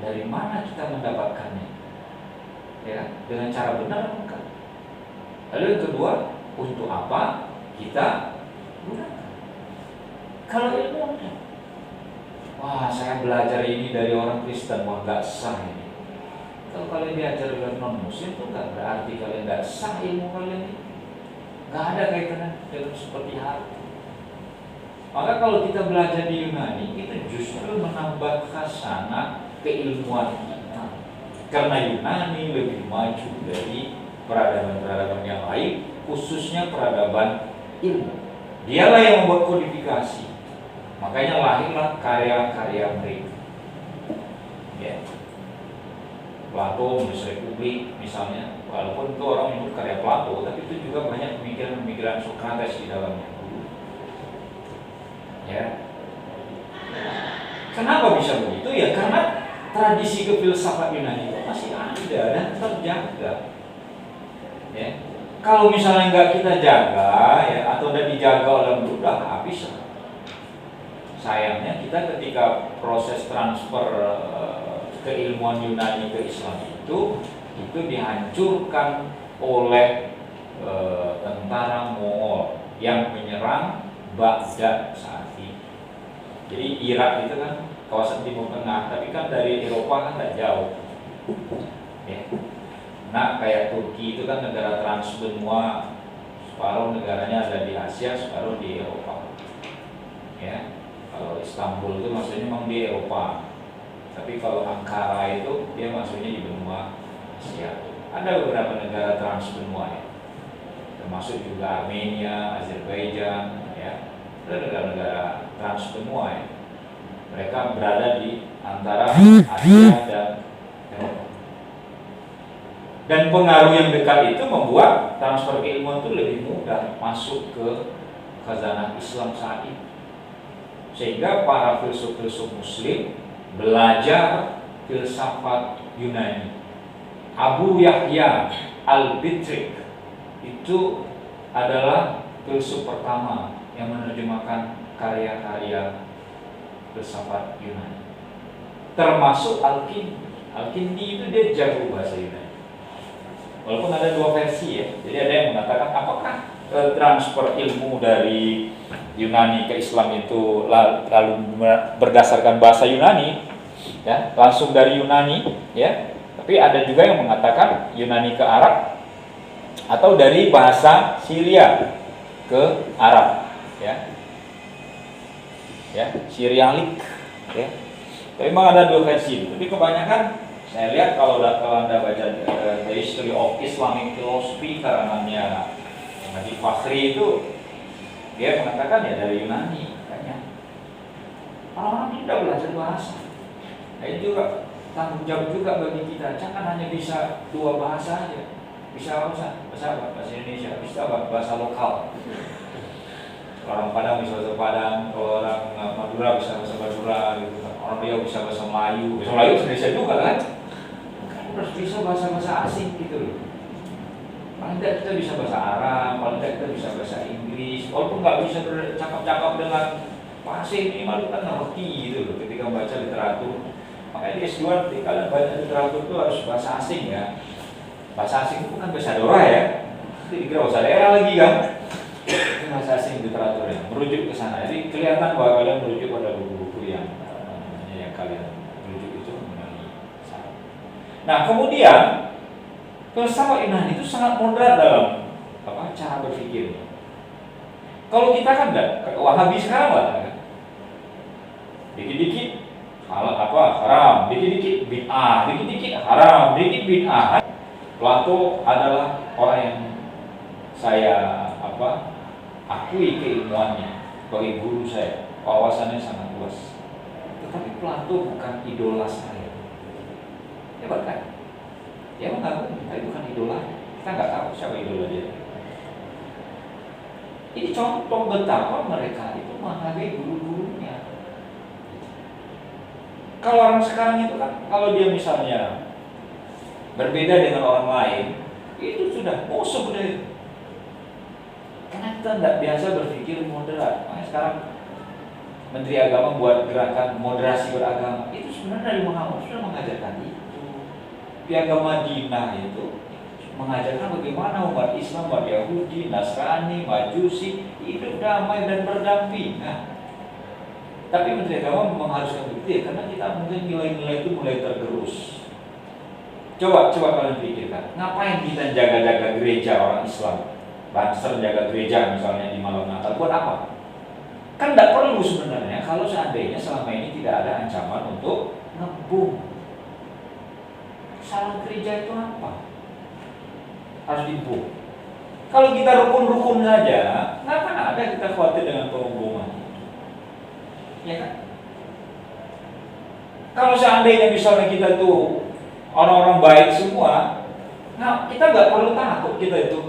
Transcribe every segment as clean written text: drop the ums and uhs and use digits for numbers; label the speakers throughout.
Speaker 1: dari mana kita mendapatkannya? Ya, dengan cara benar atau enggak? Lalu yang kedua, untuk apa kita gunakan? Kalau ilmu enggak, wah saya belajar ini dari orang Kristen, wah nggak sah ini. Kalau kalian diajar oleh non Muslim itu nggak berarti kalian nggak sah ilmu kalian ini. Nggak ada kaitannya dengan seperti hati. Maka kalau kita belajar di Yunani, itu justru menambah khasanah keilmuan kita. Karena Yunani lebih maju dari peradaban-peradaban yang lain, khususnya peradaban ilmu. Dialah yang membuat kodifikasi. Makanya lahirlah karya-karya mereka. Ya. Plato menulis Republik misalnya, walaupun itu orang menyebut karya Plato, tapi itu juga banyak pemikiran-pemikiran Sokrates di dalamnya. Ya. Kenapa bisa begitu? Ya karena tradisi kefilsafat Yunani itu masih ada dan terjaga. Ya. Kalau misalnya nggak kita jaga, ya, atau tidak dijaga oleh udah habis. Sayangnya kita ketika proses transfer keilmuan Yunani ke Islam itu dihancurkan oleh tentara Mongol yang menyerang Baghdad saat ini. Jadi Irak itu kan kawasan Timur Tengah, tapi kan dari Eropa kan tidak jauh. Ya. Nah, kayak Turki itu kan negara transbenua, separuh negaranya ada di Asia, separuh di Eropa. Ya. Kalau Istanbul itu maksudnya memang di Eropa. Tapi kalau Ankara itu dia maksudnya di benua Asia. Ada beberapa negara transbenua ya. Termasuk juga Armenia, Azerbaijan, ya. Ada negara-negara transbenua ya. Mereka berada di antara Asia dan Eropa. Dan pengaruh yang dekat itu membuat transfer keilmuan itu lebih mudah masuk ke khazanah Islam saat ini. Sehingga para filsuf-filsuf Muslim belajar filsafat Yunani. Abu Yahya Al-Bitrik itu adalah filsuf pertama yang menerjemahkan karya-karya filsafat Yunani. Termasuk Al-Kindi. Al-Kindi itu dia jago bahasa Yunani. Walaupun ada dua versi ya. Jadi ada yang mengatakan apakah transfer ilmu dari Yunani ke Islam itu lalu berdasarkan bahasa Yunani, ya, langsung dari Yunani, ya. Tapi ada juga yang mengatakan Yunani ke Arab atau dari bahasa Syria ke Arab, ya. Ya, Syrianik, ya. Tapi memang ada dua versi. Tapi kebanyakan saya lihat kalau Anda baca The History of Islamic Philosophy karangannya Najib Fakhri itu, dia mengatakan ya dari Yunani katanya. Orang-orang tidak belajar bahasa. Nah, itu juga tanggung jawab juga bagi kita. Jangan hanya bisa dua bahasa aja. Bisa bahasa Indonesia, bisa bahasa lokal. Orang Padang bisa bahasa Padang, kalau orang Madura bisa bahasa Madura, gitu. Orang Riau bisa bahasa Melayu. Bahasa Melayu Indonesia juga kan? Harus bisa bahasa-bahasa asing gitu loh. Paling tidak kita bisa bahasa Arab, paling tidak kita bisa bahasa Inggris. Walaupun nggak bisa bercakap-cakap dengan bahasa minimal kan ngerti gitu loh ketika membaca literatur. Makanya di S2 kalian baca literatur itu harus bahasa asing ya. Bahasa asing itu bukan bahasa daerah ya. Itu dikira bahasa daerah lagi kan. Itu bahasa asing literaturnya, merujuk ke sana. Jadi kelihatan bahwa kalian merujuk pada buku-buku yang kalian merujuk itu mengenai sana. Nah kemudian filsafat Yunani itu sangat moderat dalam cara berpikirnya. Kalau kita kan enggak, Wahabi sekarang lah kan. Dikit-dikit haram, dikit-dikit bid'ah, dikit-dikit haram, dikit bid'ah. Plato adalah orang yang saya akui keilmuannya sebagai guru saya, wawasannya sangat luas. Tetapi Plato bukan idola saya. Hebat kan? Dia mengaku tapi bukan idola. Kita nggak tahu siapa idola dia. Ini contoh betapa mereka itu menghargai guru-gurunya. Kalau orang sekarang itu kan, kalau dia misalnya berbeda dengan orang lain, itu sudah musuh deh. Karena kita tidak biasa berpikir moderat. Makanya sekarang Menteri Agama buat gerakan moderasi beragama, itu sebenarnya dari Muhammad sudah mengajarkan itu. Piagam Madinah itu mengajarkan bagaimana umat Islam, umat Yahudi, Nasrani, Majusi hidup damai dan berdampingan. Tapi Menteri Agama mengharuskan begitu ya, karena kita mungkin nilai-nilai itu mulai tergerus. Coba kalian pikirkan, ngapain kita jaga-jaga gereja orang Islam? Banser jaga gereja misalnya di malam Natal, buat apa? Kan tidak perlu sebenarnya kalau seandainya selama ini tidak ada ancaman untuk ngebom. Salah gereja itu apa? Harus dibom. Kalau kita rukun-rukun saja, nggak akan ada kita khawatir dengan pengeboman. Ya kan? Kalau seandainya misalnya kita tuh orang-orang baik semua, nah kita nggak perlu takut, kita itu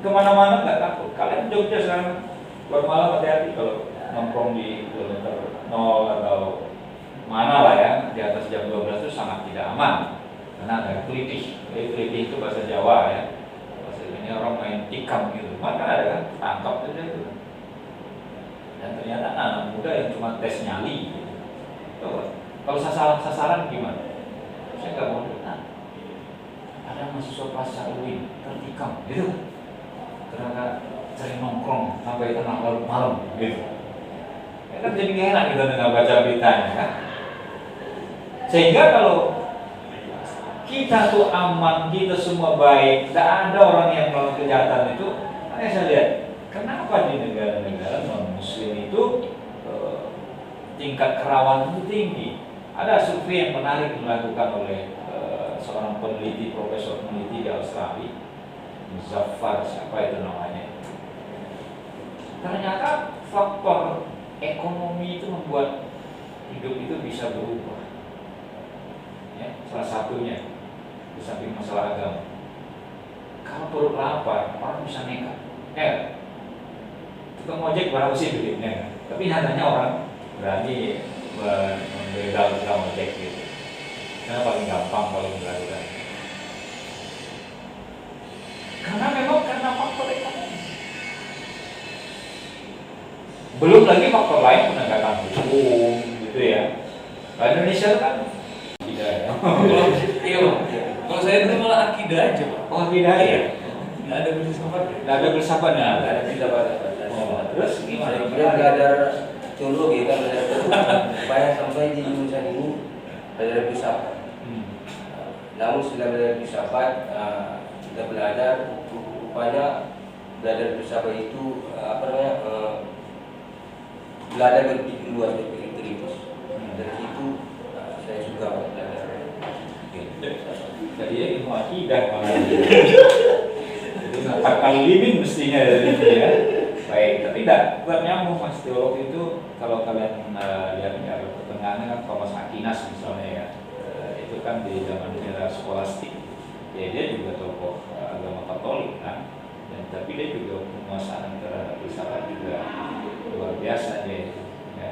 Speaker 1: kemana-mana nggak takut. Kalian Jogja sekarang buat malam hati-hati kalau nongkrong di kilometer 0 atau mana lah ya, di atas jam 12 itu sangat tidak aman karena ada kelitih. Kelitih itu bahasa Jawa ya, bahasa ini orang main tikam gitu, maka ada kan tangkap saja itu. Dan ternyata anak muda yang cuma tes nyali gitu. Kalau sasaran gimana? Saya nggak mau dengar. Ada mahasiswa pasca UIN tertikam gitu karena sering nongkrong sampai tengah malam gitu. Ya kan jadi enak kita dengar baca beritanya kan. Sehingga kalau kita tuh aman, kita semua baik, tidak ada orang yang melakukan kejahatan itu. Makanya saya lihat, kenapa di negara-negara non-muslim itu tingkat kerawanan itu tinggi. Ada survei yang menarik dilakukan oleh seorang peneliti, profesor peneliti di Australia, Zafar, siapa itu namanya. Ternyata faktor ekonomi itu membuat hidup itu bisa berubah. Ya, salah satunya di samping masalah agama. Kalau perut lapar, orang bisa nekat. Tukang ojek berapa sih duitnya? Tapi nyatanya orang berani membegal tukang ojek gitu. Karena paling gampang paling dilakukan. Karena memang karena faktor ekonomi. Belum lagi faktor lain penegakan hukum gitu ya. Kalau Indonesia kan tidak ya.
Speaker 2: Iya, kalau saya dulu malah akidah aja, Pak.
Speaker 1: Oh, akidah ya.
Speaker 2: Nggak ada filsafat.
Speaker 1: Nggak ada filsafat ya.
Speaker 2: Nggak ada filsafat.
Speaker 1: Terus gimana?
Speaker 3: Saya kira belajar teologi kan, belajar supaya sampai di jurusan ini belajar filsafat. Namun setelah belajar filsafat, kita belajar rupanya belajar filsafat itu belajar berpikir luas, berpikir kritis. Dari situ saya suka belajar.
Speaker 1: Jadi ilmu akidah malah. Itu akal limin mestinya dari dia. Baik, tapi tidak buat nyambung Mas. Teolog itu kalau kalian lihat ada pertengahan kan Thomas Aquinas misalnya ya, itu kan di zaman era skolastik. Ya dia juga tokoh agama Katolik kan, dan tapi dia juga penguasaan terhadap filsafat juga luar biasa dia. Ya.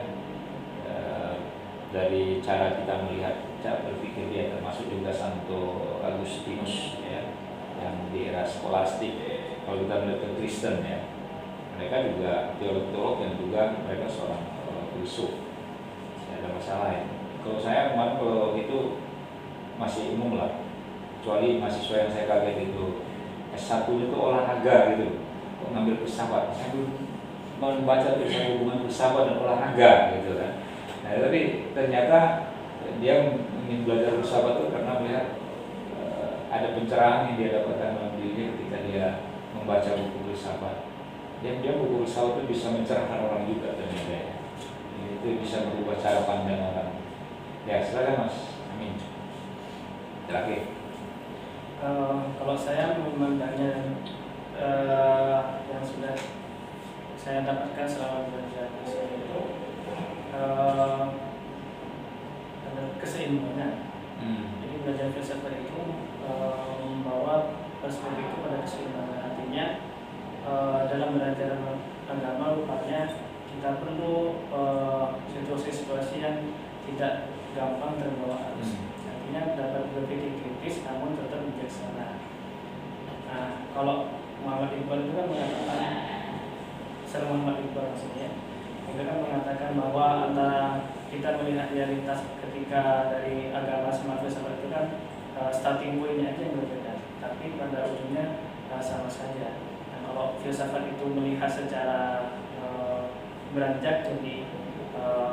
Speaker 1: Dari cara kita melihat cara berpikir dia, termasuk juga Santo Agustinus ya, yang di era skolastik. Kalau kita melihat ke Kristen ya, mereka juga teolog-teolog yang juga mereka seorang filsuf. Tidak ada masalah ya. Kalau saya kemarin kalau itu masih umum lah, kecuali mahasiswa yang saya kaget itu S1 itu olahraga gitu, kok ngambil filsafat. Saya belum membaca tulisan hubungan filsafat dan olahraga gitu kan. Nah, tapi ternyata dia ingin belajar filsafat itu karena melihat ada pencerahan yang dia dapatkan dalam dirinya ketika dia membaca buku filsafat. Dia buku filsafat itu bisa mencerahkan orang juga ternyata ya. Itu bisa merubah cara pandang orang. Ya silakan Mas Amin. Terakhir.
Speaker 4: Kalau saya memandangnya yang sudah saya dapatkan selama belajar di sini itu ada keseimbangan. Jadi belajar filsafat itu membawa perspektif pada keseimbangan. Artinya dalam belajar agama rupanya kita perlu situasi-situasi yang tidak gampang terbawa arus. Artinya dapat berpikir kritis namun tetap bijaksana. Nah, kalau Muhammad Iqbal itu kan mengatakan, Sir Muhammad Iqbal maksudnya, Kita kan mengatakan bahwa antara kita melihat realitas ketika dari agama sama filsafat itu kan starting point-nya aja yang berbeda, tapi pada ujungnya sama saja. Nah, kalau filsafat itu melihat secara beranjak jadi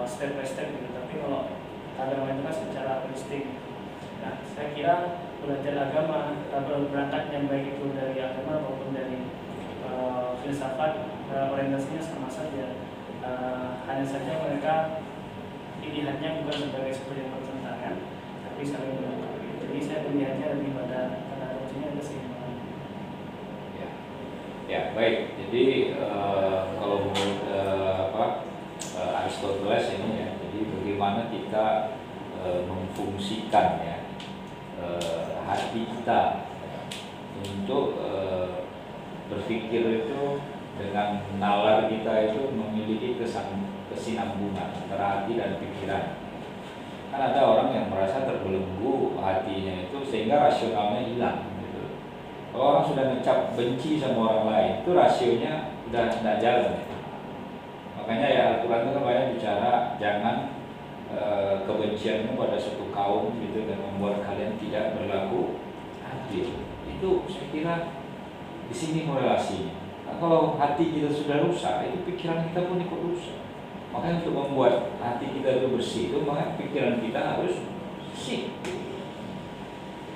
Speaker 4: step by step gitu, tapi kalau agama itu kan secara holistik. Nah, saya kira belajar agama berangkatnya baik itu dari agama maupun dari filsafat orientasinya sama saja. Hanya saja mereka pilihannya bukan sebagai sebuah yang bertentangan, tapi saling melengkapi. Jadi saya melihatnya lebih pada kuncinya ada keseimbangan.
Speaker 1: Ya, baik. Jadi kalau menurut Aristoteles ini ya, jadi bagaimana kita memfungsikan ya hati kita untuk berpikir itu dengan nalar kita itu memiliki kesinambungan antara hati dan pikiran. Kan ada orang yang merasa terbelenggu hatinya itu sehingga rasionalnya hilang gitu. Kalau orang sudah ngecap benci sama orang lain, itu rasionya udah tidak jalan ya. Makanya ya Al-Quran itu kan banyak bicara jangan kebencianmu pada suatu kaum gitu dan membuat kalian tidak berlaku adil. Itu saya kira di sini korelasinya. Nah, kalau hati kita sudah rusak, itu pikiran kita pun ikut rusak. Makanya untuk membuat hati kita itu bersih itu, makanya pikiran kita harus bersih.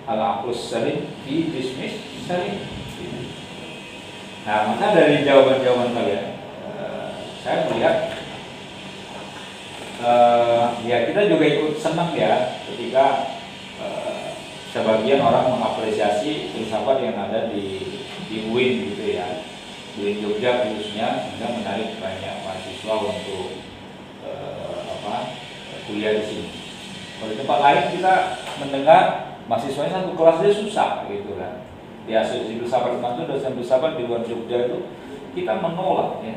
Speaker 1: Al-aqlus salim fi jismis salim. Nah, maka dari jawaban-jawaban kalian, saya melihat ya kita juga ikut senang ya ketika sebagian orang mengapresiasi filsafat yang ada di UIN gitu ya, UIN Jogja khususnya, sehingga menarik banyak mahasiswa untuk kuliah di sini. Kalau di tempat lain kita mendengar mahasiswanya satu kelas dia susah gitu kan. Di Asosiasi Filsafat itu dosen filsafat di luar Jogja itu kita menolak ya.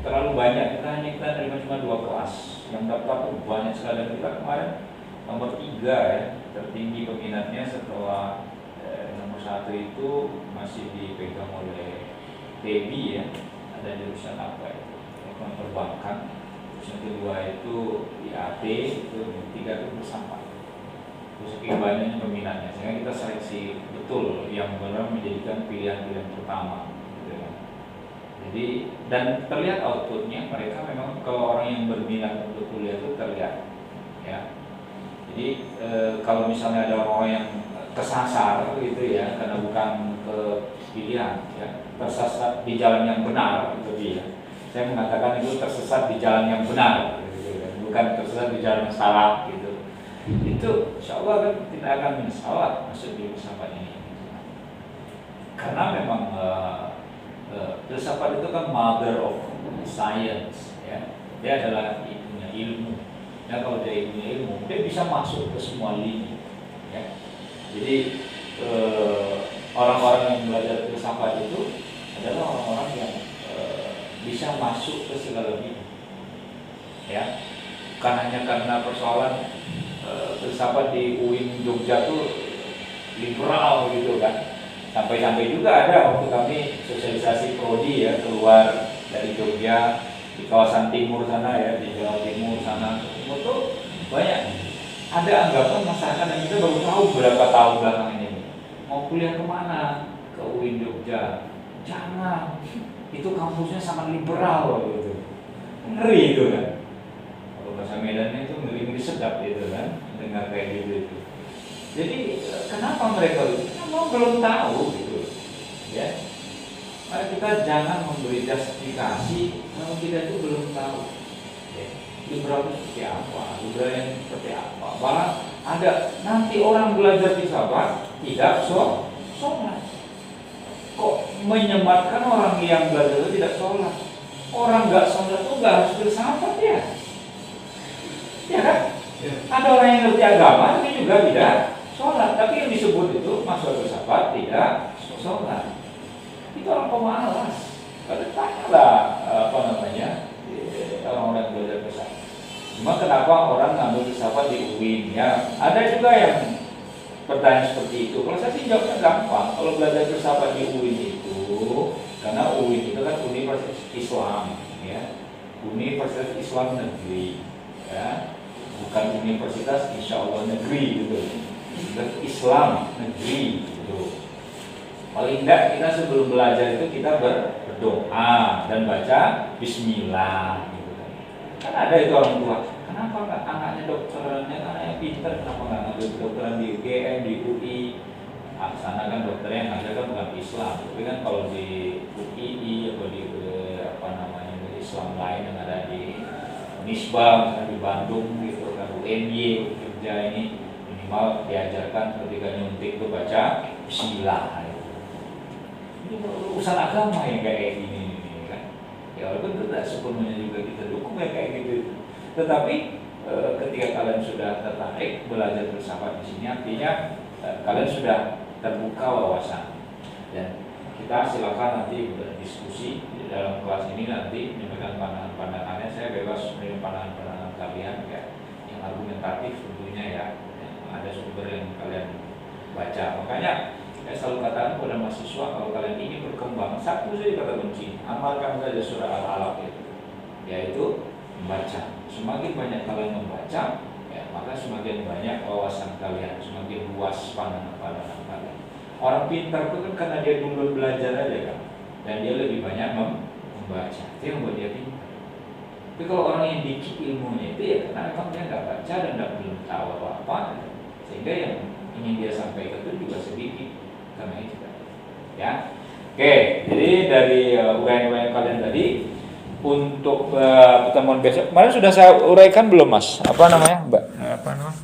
Speaker 1: Terlalu banyak, kita terima cuma 2 kelas yang daftar tuh banyak sekali, dan kita kemarin nomor 3 ya, tertinggi peminatnya setelah nomor 1 itu masih dipegang oleh TEBI ya, ada jurusan apa itu, ekonomi perbankan, terus yang kedua itu IAT, itu yang 3 itu filsafat. Terus banyaknya peminatnya, sehingga kita seleksi betul yang benar menjadikan pilihan-pilihan pertama. Jadi dan terlihat outputnya mereka memang kalau orang yang berminat untuk kuliah itu terlihat ya. Jadi kalau misalnya ada orang yang kesasar gitu ya karena bukan pilihan ya, tersesat di jalan yang benar gitu ya. Saya mengatakan itu tersesat di jalan yang benar gitu, bukan tersesat di jalan yang salah gitu. Itu insya Allah kan tidak akan menyesal masuk di filsafat ini. Karena memang filsafat itu kan mother of science ya. Dia adalah ibunya ilmu. Ya kalau dia ibunya ilmu, dia bisa masuk ke semua lini ya. Jadi orang-orang yang belajar filsafat itu adalah orang-orang yang bisa masuk ke segala bidang ya. Bukan hanya karena persoalan filsafat di UIN Jogja itu liberal gitu kan. Sampai-sampai juga ada waktu kami sosialisasi prodi ya keluar dari Jogja di kawasan timur sana ya, di Jawa Timur sana, timur tuh banyak ada anggapan masyarakat yang kita baru tahu berapa tahun belakangan ini mau kuliah kemana, ke UIN Jogja. Jangan, itu kampusnya sangat liberal gitu, ngeri itu kan. Kalau bahasa Medannya itu ngeri sedap gitu kan, dengar kayak gitu itu. Jadi kenapa mereka itu? Karena belum tahu gitu, ya. Mari kita jangan memberi justifikasi kalau kita itu belum tahu. Ya. Liberal itu seperti apa? Liberal yang seperti apa? Malah ada nanti orang belajar filsafat tidak sholat. Kok menyematkan orang yang belajar itu tidak sholat? Orang nggak sholat itu nggak harus filsafat ya? Ya kan? Ya. Ada orang yang ngerti agama tapi juga tidak sholat, tapi yang disebut itu masuk filsafat tidak sholat. Itu orang pemalas. Kalau tanyalah orang-orang yang belajar filsafat. Cuma kenapa orang ngambil filsafat di UIN? Ya, ada juga yang bertanya seperti itu. Kalau saya sih jawabnya gampang. Kalau belajar filsafat di UIN itu, karena UIN itu kan Universitas Islam, ya. Universitas Islam Negeri, ya, bukan Universitas Insya Allah Negeri gitu, Islam Negeri gitu. Paling enggak kita sebelum belajar itu kita berdoa dan baca Bismillah gitu kan. Kan ada itu orang tua, kenapa nggak anaknya dokterannya, anaknya pinter, kenapa nggak ngambil kedokteran di UGM, di UI? Sana kan dokternya yang ada kan bukan Islam, tapi kan kalau di UI atau di apa namanya di Islam lain yang ada di Nisbah, di Bandung gitu kan, UNY kerja ini minimal diajarkan ketika nyuntik itu baca Bismillah. Ini urusan agama yang kayak gini kan. Ya walaupun tidak sepenuhnya juga kita dukung ya kayak gitu. Tetapi ketika kalian sudah tertarik belajar filsafat di sini, artinya kalian sudah terbuka wawasan, dan kita silakan nanti berdiskusi di dalam kelas ini, nanti menyampaikan pandangan-pandangannya. Saya bebas menerima pandangan-pandangan kalian ya, yang argumentatif tentunya ya, yang ada sumber yang kalian baca. Makanya saya selalu katakan kepada mahasiswa, kalau kalian ingin berkembang, satu saja kata kunci, amalkan saja surah Al-Alaq itu, yaitu membaca. Semakin banyak kalian membaca, ya, maka semakin banyak wawasan kalian, semakin luas pandangan-pandangan kalian. Orang pintar itu kan karena dia dulu belajar aja kan, dan dia lebih banyak membaca, itu yang membuat dia pintar. Tapi kalau orang yang dikit ilmunya itu ya karena memang dia nggak baca dan belum tahu apa-apa, sehingga yang ingin dia sampaikan itu juga sedikit, karena itu kan. Ya, oke. Jadi dari uraian-uraian kalian tadi, untuk pertemuan besok, kemarin sudah saya uraikan belum Mas? Apa namanya, Mbak? Apa namanya?